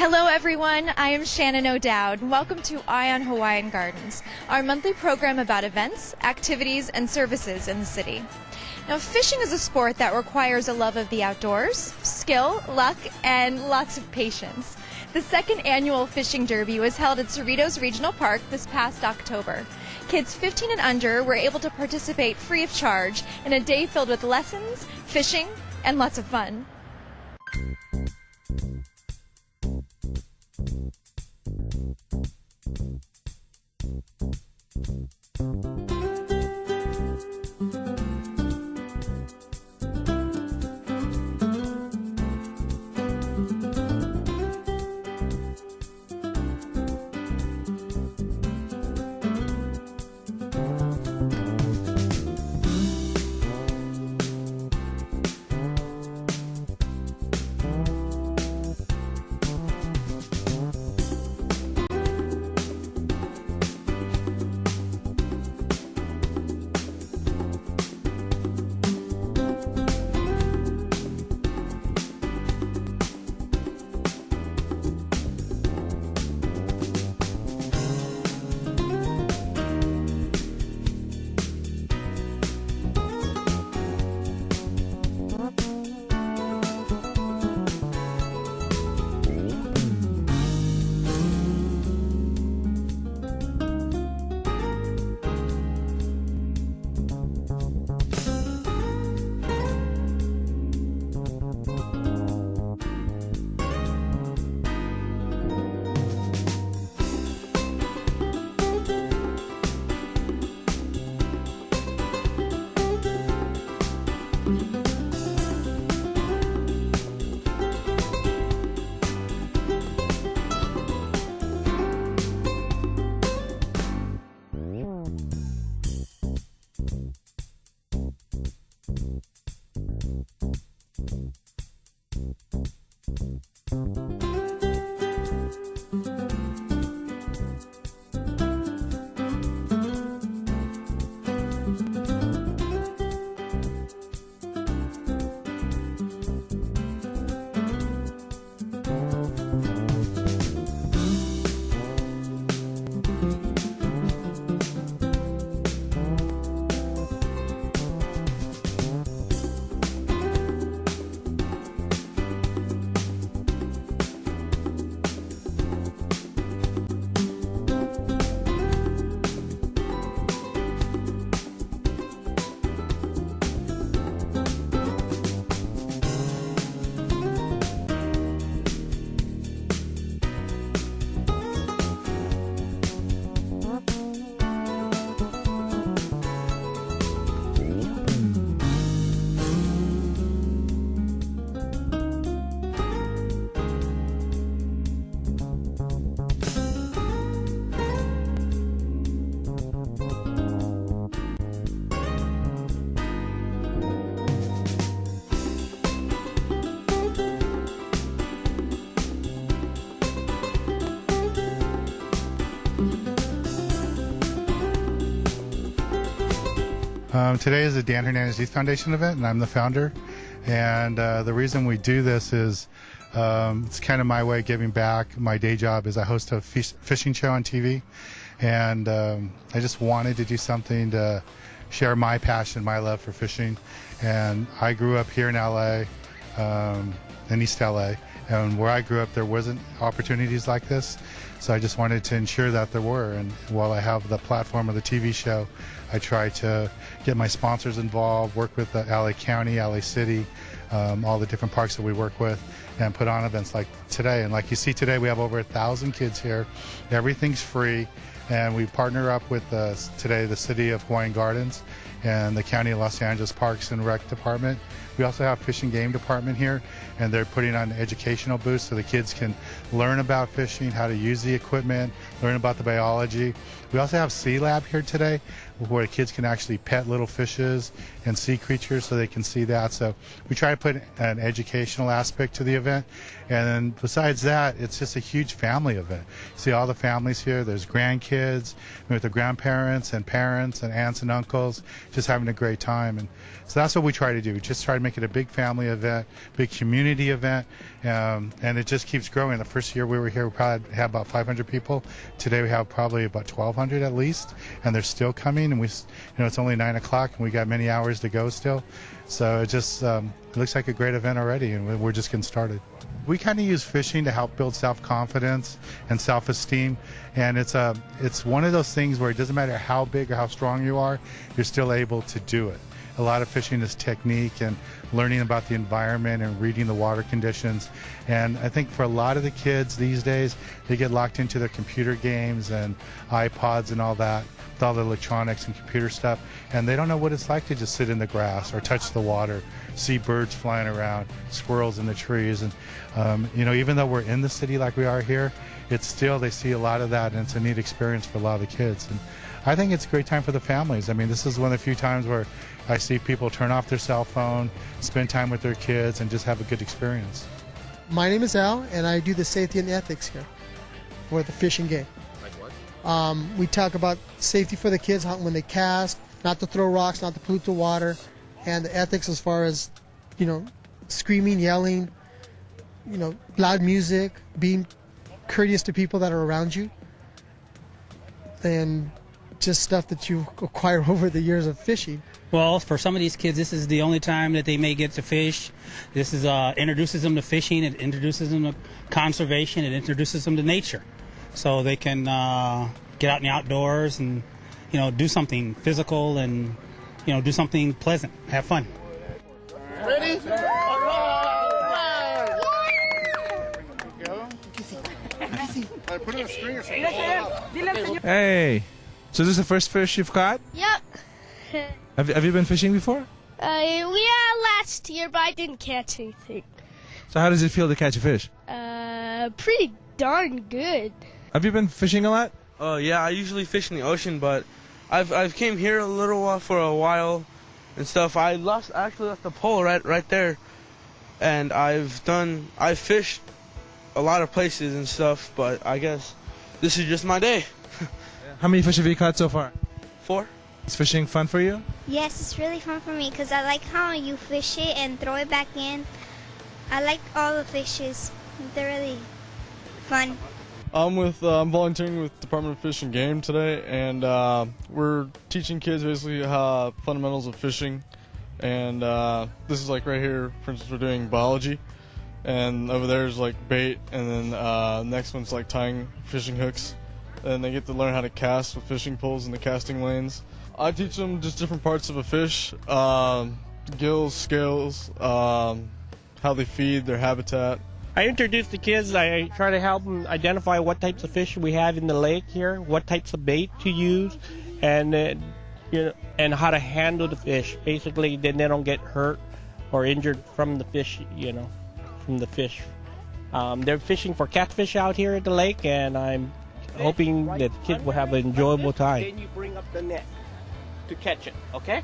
Hello everyone, I am Shannon O'Dowd. Welcome to Eye on Hawaiian Gardens, our monthly program about events, activities, and services in the city. Now, fishing is a sport that requires a love of the outdoors, skill, luck, and lots of patience. The second annual Fishing Derby was held at Cerritos Regional Park this past October. Kids 15 and under were able to participate free of charge in a day filled with lessons, fishing, and lots of fun. Today is the Dan Hernandez Youth Foundation event, and I'm the founder. And the reason we do this is it's kind of my way of giving back. My day job is I host a fishing show on TV, and I just wanted to do something to share my passion, my love for fishing. And I grew up here in LA, in East LA, and where I grew up there wasn't opportunities like this. So I just wanted to ensure that there were, and while I have the platform of the TV show, I try to get my sponsors involved, work with the LA County, LA City, all the different parks that we work with, and put on events like today. And like you see today, we have over 1,000 kids here. Everything's free, and we partner up with today the City of Hawaiian Gardens and the County of Los Angeles Parks and Rec Department. We also have Fish and Game Department here, and they're putting on educational booths so the kids can learn about fishing, how to use the equipment, learn about the biology. We also have Sea Lab here today, where kids can actually pet little fishes and sea creatures so they can see that. So we try to put an educational aspect to the event. And then besides that, it's just a huge family event. You see all the families here. There's grandkids with the grandparents and parents and aunts and uncles just having a great time. And so that's what we try to do. We just try to make it a big family event, big community event, and it just keeps growing. The first year we were here, we probably had about 500 people. Today we have probably about 1,200 at least, and they're still coming. And it's only 9 o'clock, and we got many hours to go still. So it just it looks like a great event already, and we're just getting started. We kind of use fishing to help build self-confidence and self-esteem, and it's one of those things where it doesn't matter how big or how strong you are, you're still able to do it. A lot of fishing is technique and learning about the environment and reading the water conditions. And I think for a lot of the kids these days, they get locked into their computer games and iPods and all that, with all the electronics and computer stuff, and they don't know what it's like to just sit in the grass or touch the water, see birds flying around, squirrels in the trees. And even though we're in the city like we are here, it's still, they see a lot of that, and it's a neat experience for a lot of the kids. And I think it's a great time for the families. I mean, this is one of the few times where I see people turn off their cell phone, spend time with their kids, and just have a good experience. My name is Al, and I do the safety and ethics here for the fishing game. Like what? We talk about safety for the kids when they cast, not to throw rocks, not to pollute the water, and the ethics as far as, screaming, yelling, loud music, being courteous to people that are around you, and just stuff that you acquire over the years of fishing. Well, for some of these kids, this is the only time that they may get to fish. This is introduces them to fishing. It introduces them to conservation. It introduces them to nature, so they can get out in the outdoors and do something physical and do something pleasant, have fun. Ready? Put in a string or something. Hey, so this is the first fish you've caught? Yep. Have you been fishing before? Yeah, last year, but I didn't catch anything. So how does it feel to catch a fish? Pretty darn good. Have you been fishing a lot? Oh yeah, I usually fish in the ocean, but I've came here a little while for a while and stuff. I actually left the pole right there, and I've fished a lot of places and stuff, but I guess this is just my day. How many fish have you caught so far? 4. Is fishing fun for you? Yes, it's really fun for me because I like how you fish it and throw it back in. I like all the fishes. They're really fun. I'm volunteering with Department of Fish and Game today, and we're teaching kids basically fundamentals of fishing. And this is like right here, for instance, we're doing biology, and over there is like bait, and then next one's like tying fishing hooks. And they get to learn how to cast with fishing poles in the casting lanes. I teach them just different parts of a fish, gills, scales, how they feed, their habitat. I introduce the kids. I try to help them identify what types of fish we have in the lake here, what types of bait to use, and and how to handle the fish. Basically, then they don't get hurt or injured from the fish. From the fish. They're fishing for catfish out here at the lake, and I'm hoping that kids will have an enjoyable time. Then you bring up the net to catch it, okay?